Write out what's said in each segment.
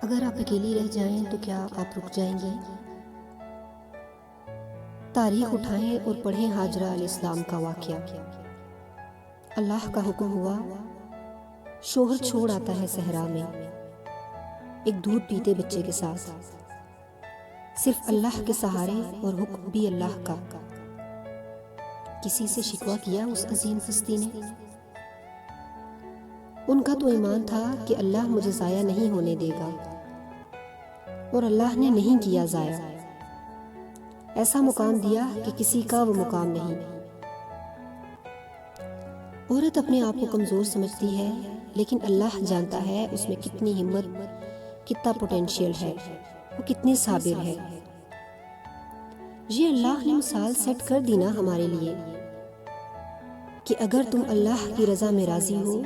اگر آپ اکیلی رہ جائیں تو کیا آپ رک جائیں گے؟ تاریخ اٹھائیں اور پڑھیں ہاجرہ علیہ السلام کا واقعہ۔ اللہ کا حکم ہوا، شوہر چھوڑ آتا ہے صحرا میں ایک دودھ پیتے بچے کے ساتھ، صرف اللہ کے سہارے اور حکم بھی اللہ کا۔ کسی سے شکوہ کیا اس عظیم ہستی نے؟ ان کا تو ایمان تھا کہ اللہ مجھے ضائع نہیں ہونے دے گا، اور اللہ نے نہیں کیا ضائع، ایسا مقام دیا کہ کسی کا وہ مقام نہیں۔ عورت اپنے آپ کو کمزور سمجھتی ہے، لیکن اللہ جانتا ہے اس میں کتنی ہمت، کتنا پوٹینشیل ہے، وہ کتنی صابر ہے۔ یہ اللہ نے مثال سیٹ کر دی نا ہمارے لیے کہ اگر تم اللہ کی رضا میں راضی ہو،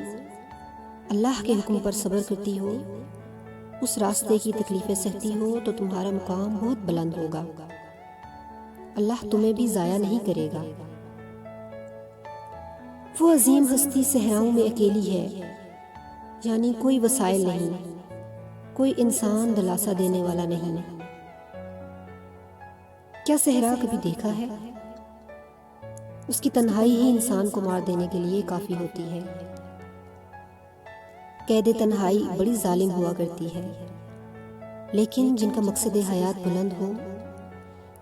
اللہ کے حکم پر صبر کرتی ہو، اس راستے کی تکلیفیں سہتی ہو، تو تمہارا مقام بہت بلند ہوگا۔ اللہ تمہیں بھی ضائع نہیں کرے گا۔ وہ عظیم ہستی صحراؤں میں اکیلی ہے، یعنی کوئی وسائل نہیں، کوئی انسان دلاسا دینے والا نہیں۔ کیا صحرا کبھی دیکھا ہے؟ اس کی تنہائی ہی انسان کو مار دینے کے لیے کافی ہوتی ہے۔ قید تنہائی بڑی ظالم ہوا کرتی ہے، لیکن جن کا مقصد حیات بلند ہو،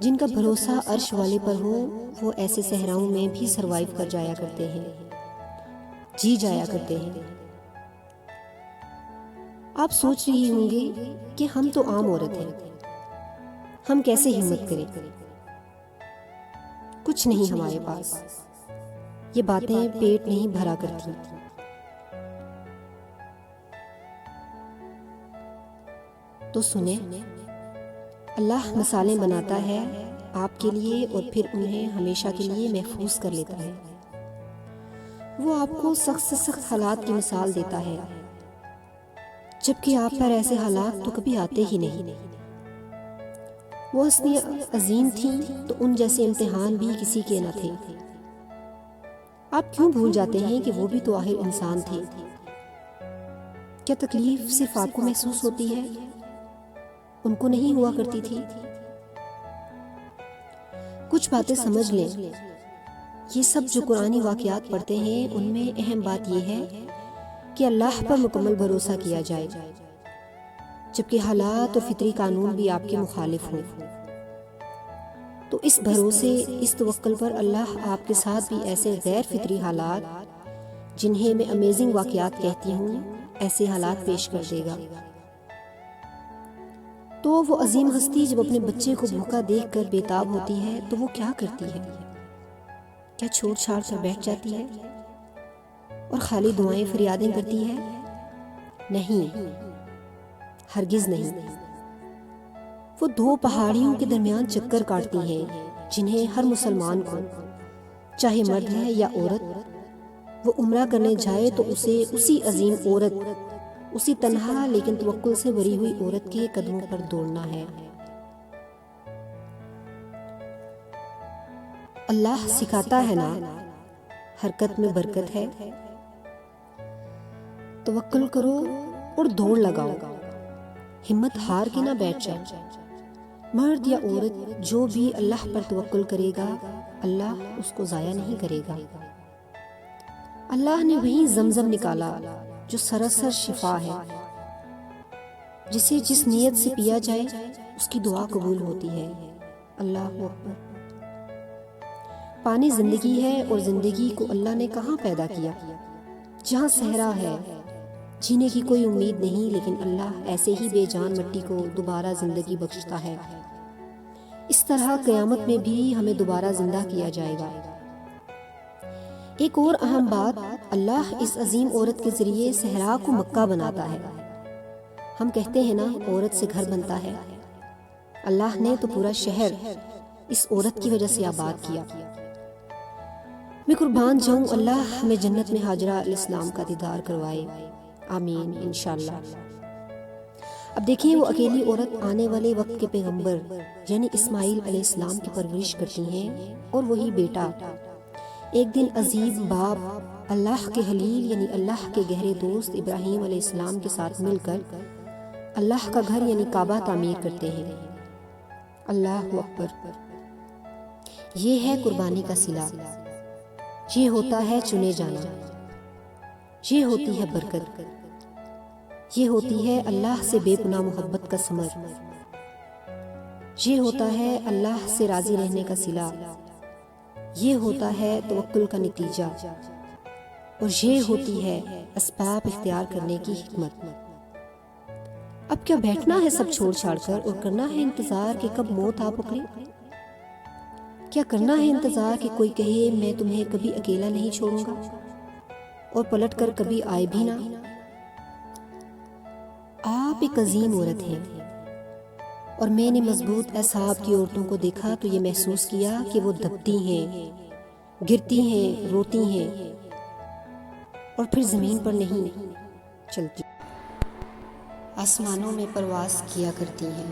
جن کا بھروسہ عرش والے پر ہو، وہ ایسے صحراؤں میں بھی سروائیو کر جایا کرتے ہیں، جی جایا کرتے ہیں۔ آپ سوچ رہی ہوں گے کہ ہم تو عام عورت ہیں، ہم کیسے ہمت کریں؟ کچھ نہیں ہمارے پاس، یہ باتیں پیٹ نہیں بھرا کرتی۔ تو سنیں، اللہ مثالیں بناتا ہے آپ کے لیے اور پھر انہیں ہمیشہ کے لیے محفوظ کر لیتا ہے۔ وہ آپ کو سخت سے سخت حالات کی مثال دیتا ہے، جبکہ آپ پر ایسے حالات تو کبھی آتے ہی نہیں۔ وہ ہستی عظیم تھیں تو ان جیسے امتحان بھی کسی کے نہ تھے۔ آپ کیوں بھول جاتے ہیں کہ وہ بھی تو آخر انسان تھے؟ کیا تکلیف صرف آپ کو محسوس ہوتی ہے؟ ان کو نہیں ہوا کرتی تھی؟ کچھ باتیں سمجھ لیں، یہ سب جو قرآنی واقعات پڑھتے ہیں ان میں اہم بات یہ ہے کہ اللہ پر مکمل بھروسہ کیا جائے، جبکہ حالات اور فطری قانون بھی آپ کے مخالف ہوں۔ تو اس بھروسے، اس توکل پر اللہ آپ کے ساتھ بھی ایسے غیر فطری حالات، جنہیں میں امیزنگ واقعات کہتی ہوں، ایسے حالات پیش کر دے گا۔ تو وہ عظیم ہستی جب اپنے بچے کو بھوکا دیکھ کر بےتاب ہوتی ہے تو وہ کیا کرتی ہے؟ کیا چھوڑ چھاڑ کر بیٹھ جاتی ہے اور خالی دعائیں فریادیں کرتی ہے؟ نہیں، ہرگز نہیں۔ وہ دو پہاڑیوں کے درمیان چکر کاٹتی ہیں، جنہیں ہر مسلمان کو، چاہے مرد ہے یا عورت، وہ عمرہ کرنے جائے تو اسے اسی عظیم عورت، اسی تنہا لیکن توکل سے بھری ہوئی عورت کے قدموں پر دوڑنا ہے۔ اللہ سکھاتا ہے نا، حرکت میں برکت ہے۔ توکل کرو اور دوڑ لگاؤ، ہمت ہار کے نہ بیٹھ جاؤ۔ مرد یا عورت جو بھی اللہ پر توکل کرے گا، اللہ اس کو ضائع نہیں کرے گا۔ اللہ نے وہی زمزم نکالا جو سراسر شفا ہے، جسے جس نیت سے پیا جائے اس کی دعا قبول ہوتی ہے۔ اللہ اکبر۔ پانی زندگی ہے، اور زندگی کو اللہ نے کہاں پیدا کیا؟ جہاں صحرا ہے، جینے کی کوئی امید نہیں، لیکن اللہ ایسے ہی بے جان مٹی کو دوبارہ زندگی بخشتا ہے۔ اس طرح قیامت میں بھی ہمیں دوبارہ زندہ کیا جائے گا۔ ایک اور اہم بات، اللہ اس عظیم عورت کے ذریعے صحرا کو مکہ بناتا ہے۔ ہم کہتے ہیں نا، عورت سے گھر بنتا ہے، اللہ نے تو پورا شہر اس عورت کی وجہ سے آباد کیا۔ میں قربان جاؤں، اللہ ہمیں جنت میں ہاجرہ علیہ السلام کا دیدار کروائے، آمین انشاءاللہ۔ اب دیکھیں، وہ اکیلی عورت آنے والے وقت کے پیغمبر یعنی اسماعیل علیہ السلام کی پرورش کرتی ہیں، اور وہی بیٹا ایک دن عظیم باپ اللہ کے خلیل یعنی اللہ کے گہرے دوست ابراہیم علیہ السلام کے ساتھ مل کر اللہ کا گھر یعنی کعبہ تعمیر کرتے ہیں۔ اللہ اکبر۔ یہ ہے قربانی کا صلہ، یہ ہوتا ہے چنے جانا، یہ ہوتی ہے برکت، یہ ہوتی ہے اللہ سے بے پناہ محبت کا ثمر، یہ ہوتا ہے اللہ سے راضی رہنے کا صلہ، یہ ہوتا ہے توکل کا نتیجہ، اور یہ ہوتی ہے اسباب اختیار کرنے کی حکمت۔ اب کیا بیٹھنا ہے سب چھوڑ چھاڑ کر اور کرنا ہے انتظار کہ کب موت آ پکڑے؟ کیا کرنا ہے انتظار کہ کوئی کہے میں تمہیں کبھی اکیلا نہیں چھوڑوں گا اور پلٹ کر کبھی آئے بھی نہ؟ آپ ایک عظیم عورت ہیں، اور میں نے مضبوط اعصاب کی عورتوں کو دیکھا تو یہ محسوس کیا کہ وہ دبتی ہیں، گرتی ہیں، روتی ہیں، اور پھر زمین پر نہیں چلتی، آسمانوں میں پرواز کیا کرتی ہیں۔